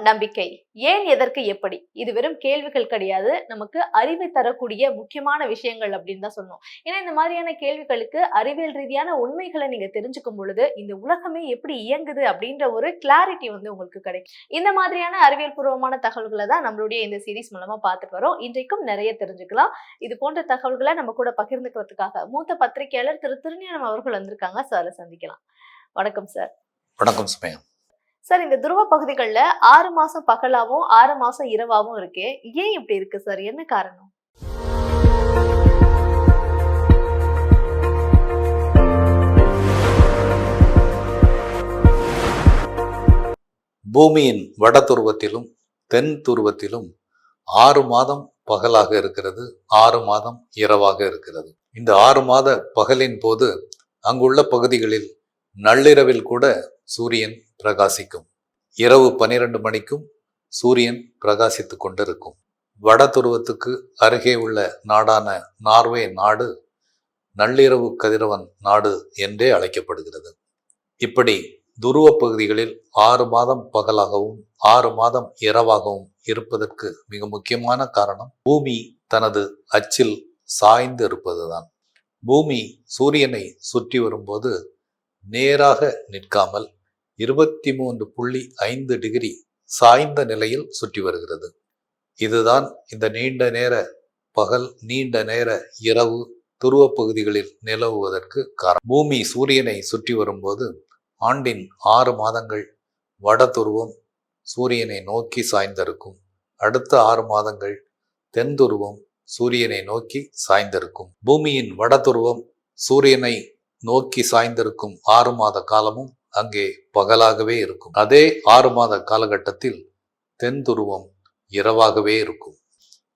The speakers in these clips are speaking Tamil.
நம்பிக்கை. ஏன், எதற்கு, எப்படி? இது வெறும் கேள்விகள் கிடையாது. நமக்கு அறிவை தரக்கூடிய முக்கியமான விஷயங்கள் அப்படின்னு தான் சொல்லணும். ஏன்னா இந்த மாதிரியான கேள்விகளுக்கு அறிவியல் ரீதியான உண்மைகளை நீங்க தெரிஞ்சுக்கும் பொழுது இந்த உலகமே எப்படி இயங்குது அப்படின்ற ஒரு கிளாரிட்டி உங்களுக்கு கிடைக்கும். இந்த மாதிரியான அறிவியல் பூர்வமான தகவல்களை தான் நம்மளுடைய இந்த சீரிஸ் மூலமா பார்த்துட்டு வரோம். இன்றைக்கும் நிறைய தெரிஞ்சுக்கலாம். இது போன்ற தகவல்களை நம்ம கூட பகிர்ந்துக்கிறதுக்காக மூத்த பத்திரிகையாளர் திரு திருஞானம் அவர்கள் வந்திருக்காங்க. சாரை சந்திக்கலாம். வணக்கம் சார். வணக்கம் சுமையா. சார், இந்த துருவ பகுதிகளில் 6 மாசம் பகலாவும் 6 மாசம் இரவாவும் இருக்கு. ஏன் இப்படி இருக்கு சார்? என்ன காரணம்? பூமியின் வட துருவத்திலும் தென் துருவத்திலும் 6 மாதம் பகலாக இருக்கிறது, 6 மாதம் இரவாக இருக்கிறது. இந்த 6 மாத பகலின் போது அங்குள்ள பகுதிகளில் நள்ளிரவில் கூட சூரியன் பிரகாசிக்கும். இரவு 12 மணிக்கும் சூரியன் பிரகாசித்து கொண்டிருக்கும். வட துருவத்துக்கு அருகே உள்ள நாடான நார்வே நாடு நள்ளிரவு கதிரவன் நாடு என்றே அழைக்கப்படுகிறது. இப்படி துருவ பகுதிகளில் 6 மாதம் பகலாகவும் 6 மாதம் இரவாகவும் இருப்பதற்கு மிக முக்கியமான காரணம் பூமி தனது அச்சில் சாய்ந்து இருப்பதுதான். பூமி சூரியனை சுற்றி வரும்போது நேராக நிற்காமல் 23.5 டிகிரி சாய்ந்த நிலையில் சுற்றி வருகிறது. இதுதான் இந்த நீண்ட நேர பகல், நீண்ட நேர இரவு துருவ பகுதிகளில் நிலவுவதற்கு காரணம். பூமி சூரியனை சுற்றி வரும்போது ஆண்டின் 6 மாதங்கள் வட துருவம் சூரியனை நோக்கி சாய்ந்திருக்கும். அடுத்த 6 மாதங்கள் தென் துருவம் சூரியனை நோக்கி சாய்ந்திருக்கும். பூமியின் வட துருவம் சூரியனை நோக்கி சாய்ந்திருக்கும் 6 மாத காலமும் அங்கே பகலாகவே இருக்கும். அதே 6 மாத காலகட்டத்தில் தென் துருவம் இரவாகவே இருக்கும்.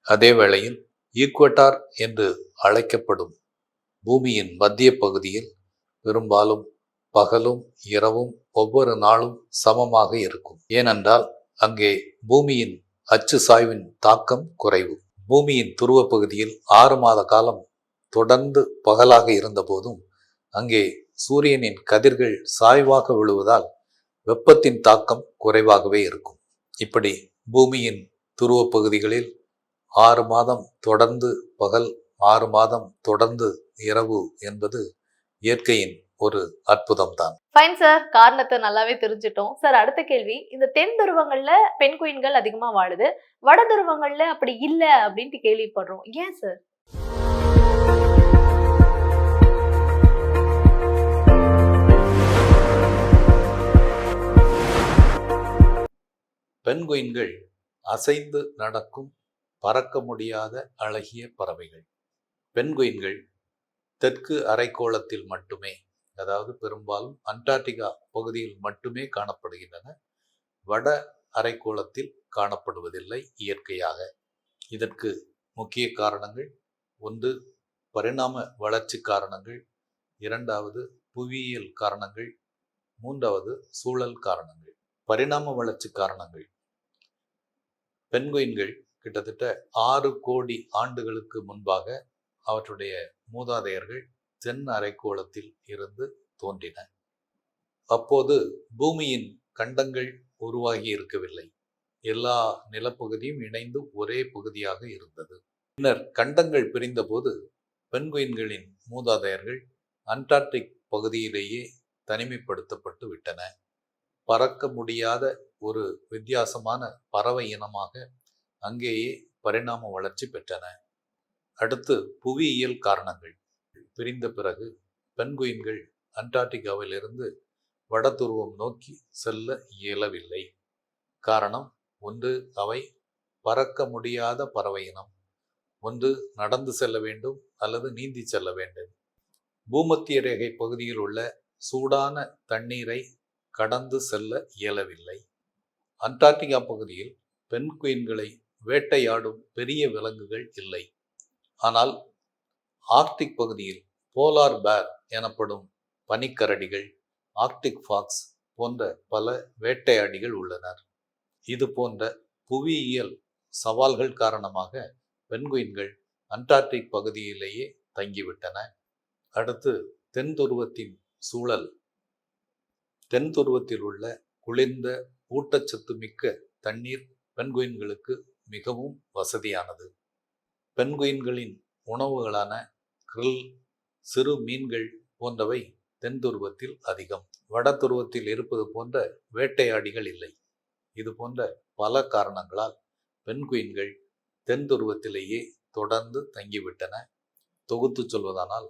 அதே வேளையில் ஈக்வட்டார் என்று அழைக்கப்படும் பூமியின் மத்திய பகுதியில் பெரும்பாலும் பகலும் இரவும் ஒவ்வொரு நாளும் சமமாக இருக்கும். ஏனென்றால் அங்கே பூமியின் அச்சு சாய்வின் தாக்கம் குறைவு. பூமியின் துருவ பகுதியில் 6 மாத காலம் தொடர்ந்து பகலாக இருந்த போதும் அங்கே சூரியனின் கதிர்கள் சாய்வாக விழுவதால் வெப்பத்தின் தாக்கம் குறைவாகவே இருக்கும். இப்படி பூமியின் துருவ பகுதிகளில் 6 மாதம் தொடர்ந்து பகல், 6 மாதம் தொடர்ந்து இரவு என்பது இயற்கையின் ஒரு அற்புதம் தான். ஃபைன் சார், காரணத்தை நல்லாவே தெரிஞ்சிட்டோம். சார், அடுத்த கேள்வி, இந்த தென் துருவங்கள்ல பெண் குயின்கள் அதிகமா வாழுது, வட துருவங்கள்ல அப்படி இல்ல அப்படின்ட்டு கேள்விப்படுறோம். ஏன் சார்? பெண்குயின்கள் அசைந்து நடக்கும், பறக்க முடியாத அழகிய பறவைகள். பெண்குயின்கள் தெற்கு அரைக்கோளத்தில் மட்டுமே, அதாவது பெரும்பாலும் அண்டார்டிகா பகுதியில் மட்டுமே காணப்படுகின்றன. வட அரைக்கோளத்தில் காணப்படுவதில்லை இயற்கையாக. இதற்கு முக்கிய காரணங்கள்: ஒன்று பரிணாம வளர்ச்சி காரணங்கள், இரண்டாவது புவியியல் காரணங்கள், மூன்றாவது சூழல் காரணங்கள். பரிணாம வளர்ச்சி காரணங்கள்: பெண்குயின்கள் கிட்டத்தட்ட 6 கோடி ஆண்டுகளுக்கு முன்பாக அவற்றுடைய மூதாதையர்கள் தென் அரைக்கோளத்தில் இருந்து தோன்றின. அப்போது பூமியின் கண்டங்கள் உருவாகி இருக்கவில்லை. எல்லா நிலப்பகுதியும் இணைந்து ஒரே பகுதியாக இருந்தது. பின்னர் கண்டங்கள் பிரிந்த போது பெண்குயின்களின் மூதாதையர்கள் அண்டார்டிக் பகுதியிலேயே தனிமைப்படுத்தப்பட்டு விட்டன. பறக்க முடியாத ஒரு வித்தியாசமான பறவை இனமாக அங்கேயே பரிணாம வளர்ச்சி பெற்றன. அடுத்து புவியியல் காரணங்கள். பிரிந்த பிறகு பெண்குயின்கள் அண்டார்டிகாவில் இருந்து வட துருவம் நோக்கி செல்ல இயலவில்லை. காரணம்: ஒன்று அவை பறக்க முடியாத பறவை இனம், ஒன்று நடந்து செல்ல வேண்டும் அல்லது நீந்தி செல்ல வேண்டும். பூமத்திய ரேகை பகுதியில் உள்ள சூடான தண்ணீரை கடந்து செல்ல இயலவில்லை. அண்டார்டிகா பகுதியில் பெண் குயின்களை வேட்டையாடும் பெரிய விலங்குகள் இல்லை. ஆனால் ஆர்க்டிக் பகுதியில் போலார் பேர் எனப்படும் பனிக்கரடிகள், ஆர்க்டிக் ஃபாக்ஸ் போன்ற பல வேட்டையாடிகள் உள்ளனர். இது போன்ற புவியியல் சவால்கள் காரணமாக பெண்குயின்கள் அண்டார்டிக் பகுதியிலேயே தங்கிவிட்டன. அடுத்து தென் துருவத்தின் சூழல். தென் துருவத்தில் உள்ள குளிர்ந்த ஊட்டச்சத்து மிக்க தண்ணீர் பென்குயின்களுக்கு மிகவும் வசதியானது. பென்குயின்களின் உணவுகளான krill, சிறு மீன்கள் போன்றவை தென் துருவத்தில் அதிகம். வட துருவத்தில் இருப்பது போன்ற வேட்டையாடிகள் இல்லை. இது போன்ற பல காரணங்களால் பென்குயின்கள் தென் துருவத்திலேயே தொடர்ந்து தங்கிவிட்டன. தொகுத்து சொல்வதானால்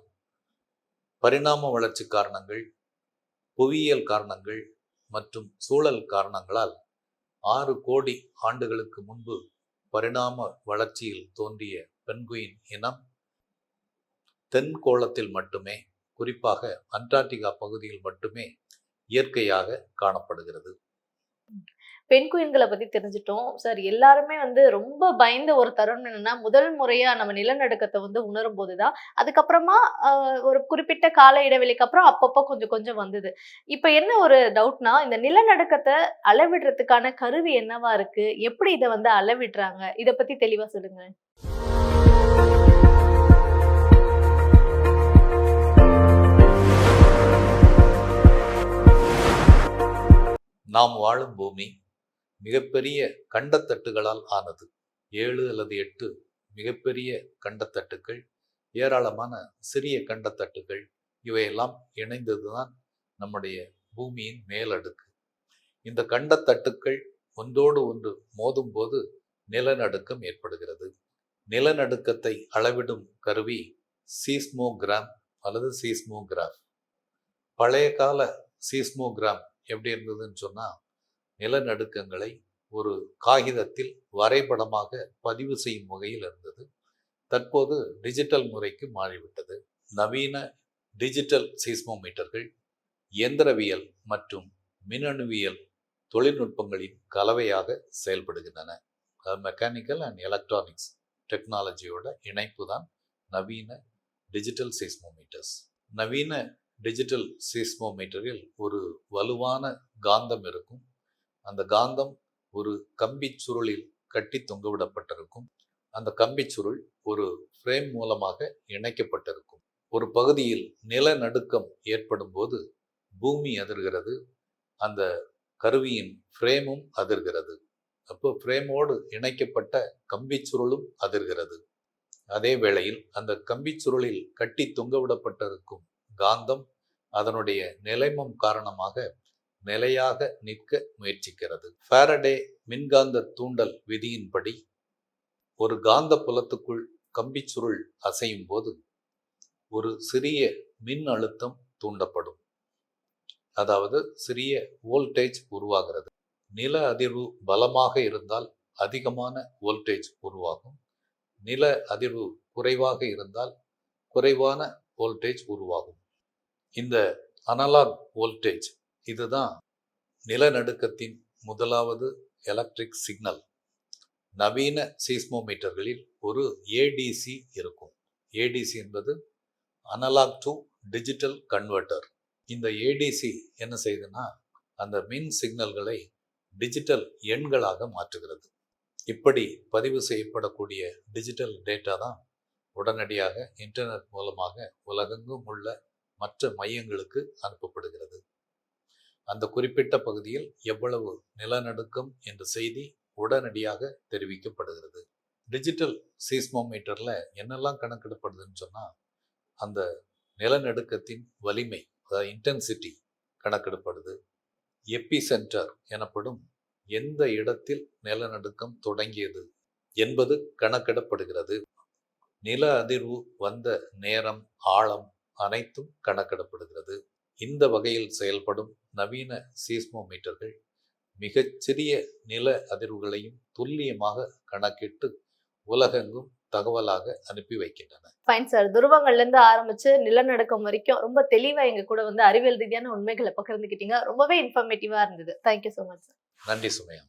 பரிணாம வளர்ச்சி காரணங்கள், புவியியல் காரணங்கள் மற்றும் சூழல் காரணங்களால் 6 கோடி ஆண்டுகளுக்கு முன்பு பரிணாம வளர்ச்சியில் தோன்றிய பென்குயின் இனம் தென்கோளத்தில் மட்டுமே, குறிப்பாக அண்டார்டிகா பகுதியில் மட்டுமே இயற்கையாக காணப்படுகிறது. பெண்குயின்களை பத்தி தெரிஞ்சுட்டோம் சார். எல்லாருமே ரொம்ப பயந்த ஒரு தருணம் என்னன்னா, முதல் முறையா நம்ம நிலநடுக்கத்தை உணரும் போதுதான். அதுக்கப்புறமா ஒரு குறிப்பிட்ட கால இடைவெளிக்கு அப்புறம் அப்பப்போ கொஞ்சம் கொஞ்சம் வந்தது. இப்ப என்ன ஒரு டவுட்னா, இந்த நிலநடுக்கத்தை அளவிடுறதுக்கான கருவி என்னவா இருக்கு? எப்படி இதை அளவிடுறாங்க? இத பத்தி தெளிவா சொல்லுங்க. நாம் வாழும் பூமி மிகப்பெரிய கண்டத்தட்டுகளால் ஆனது. 7 அல்லது 8 மிகப்பெரிய கண்டத்தட்டுகள், ஏராளமான சிறிய கண்டத்தட்டுகள், இவையெல்லாம் இணைந்ததுதான் நம்முடைய பூமியின் மேலடுக்கு. இந்த கண்டத்தட்டுக்கள் ஒன்றோடு ஒன்று மோதும் போது நிலநடுக்கம் ஏற்படுகிறது. நிலநடுக்கத்தை அளவிடும் கருவி சீஸ்மோகிராம் அல்லது சீஸ்மோகிராஃப். பழைய கால சீஸ்மோகிராம் எப்படி இருந்ததுன்னு சொன்னா, நிலநடுக்கங்களை ஒரு காகிதத்தில் வரைபடமாக பதிவு செய்யும் வகையில் இருந்தது. தற்போது டிஜிட்டல் முறைக்கு மாறிவிட்டது. நவீன டிஜிட்டல் சீஸ்மோமீட்டர்கள் இயந்திரவியல் மற்றும் மின்னணுவியல் தொழில்நுட்பங்களின் கலவையாக செயல்படுகின்றன. மெக்கானிக்கல் அண்ட் எலக்ட்ரானிக்ஸ் டெக்னாலஜியோட இணைப்பு தான் நவீன டிஜிட்டல் சீஸ்மோமீட்டர்ஸ். நவீன டிஜிட்டல் சீஸ்மோமீட்டரில் ஒரு வலுவான காந்தம் இருக்கும். அந்த காந்தம் ஒரு கம்பி சுருளில் கட்டி தொங்கவிடப்பட்டிருக்கும். அந்த கம்பி சுருள் ஒரு ஃப்ரேம் மூலமாக இணைக்கப்பட்டிருக்கும். ஒரு பகுதியில் நிலநடுக்கம் ஏற்படும் போது பூமி அதிர்கிறது, அந்த கருவியின் ஃப்ரேமும் அதிர்கிறது. அப்போ ஃப்ரேமோடு இணைக்கப்பட்ட கம்பி சுருளும் அதிர்கிறது. அதே வேளையில் அந்த கம்பி சுருளில் கட்டி தொங்கவிடப்பட்டிருக்கும் காந்தம் அதனுடைய நிலைமம் காரணமாக நிலையாக நிற்க முயற்சிக்கிறது. ஃபாரடே மின்காந்த தூண்டல் விதியின்படி ஒரு காந்த புலத்துக்குள் கம்பி சுருள் அசையும் போது ஒரு சிறிய மின் அழுத்தம் தூண்டப்படும். அதாவது சிறிய வோல்டேஜ் உருவாகிறது. நில அதிர்வு பலமாக இருந்தால் அதிகமான வோல்டேஜ் உருவாகும். நில அதிர்வு குறைவாக இருந்தால் குறைவான வோல்டேஜ் உருவாகும். இந்த அனலாக் வோல்டேஜ் இதுதான் நிலநடுக்கத்தின் முதலாவது எலக்ட்ரிக் சிக்னல். நவீன சீஸ்மோமீட்டர்களில் ஒரு ஏடிசி இருக்கும். ஏடிசி என்பது அனலாக் டு டிஜிட்டல் கன்வெர்ட்டர். இந்த ஏடிசி என்ன செய்யுதுன்னா, அந்த மின் சிக்னல்களை டிஜிட்டல் எண்களாக மாற்றுகிறது. இப்படி பதிவு செய்யப்படக்கூடிய டிஜிட்டல் டேட்டா தான் உடனடியாக இன்டர்நெட் மூலமாக உலகெங்கும் உள்ள மற்ற மையங்களுக்கு அனுப்பப்படுகிறது. அந்த குறிப்பிட்ட பகுதியில் எவ்வளவு நிலநடுக்கம் என்ற செய்தி உடனடியாக தெரிவிக்கப்படுகிறது. டிஜிட்டல் சீஸ்மோமீட்டரில் என்னெல்லாம் கணக்கிடப்படுதுன்னு சொன்னால், அந்த நிலநடுக்கத்தின் வலிமை, அதாவது இன்டென்சிட்டி கணக்கிடப்படுது. எபி சென்டர் எனப்படும் எந்த இடத்தில் நிலநடுக்கம் தொடங்கியது என்பது கணக்கிடப்படுகிறது. நில அதிர்வு வந்த நேரம், ஆழம் அனைத்தும் கணக்கிடப்படுகிறது. இந்த வகையில் செயல்படும் நவீன சீஸ்மோமீட்டர்கள் மிகச்சிறிய நில அதிர்வுகளையும் துல்லியமாக கணக்கிட்டு உலகெங்கும் தகவலாக அனுப்பி வைக்கின்றன. Fine sir. துருவங்கள்ல இருந்து ஆரம்பிச்சு நிலநடுக்கம் வரைக்கும் ரொம்ப தெளிவா எங்க கூட அறிவியல் ரீதியான உண்மைகளை பகிர்ந்துக்கிட்டீங்க. ரொம்பவே இன்ஃபர்மேட்டிவா இருந்தது. Thank you so much sir. நன்றி சுமையா.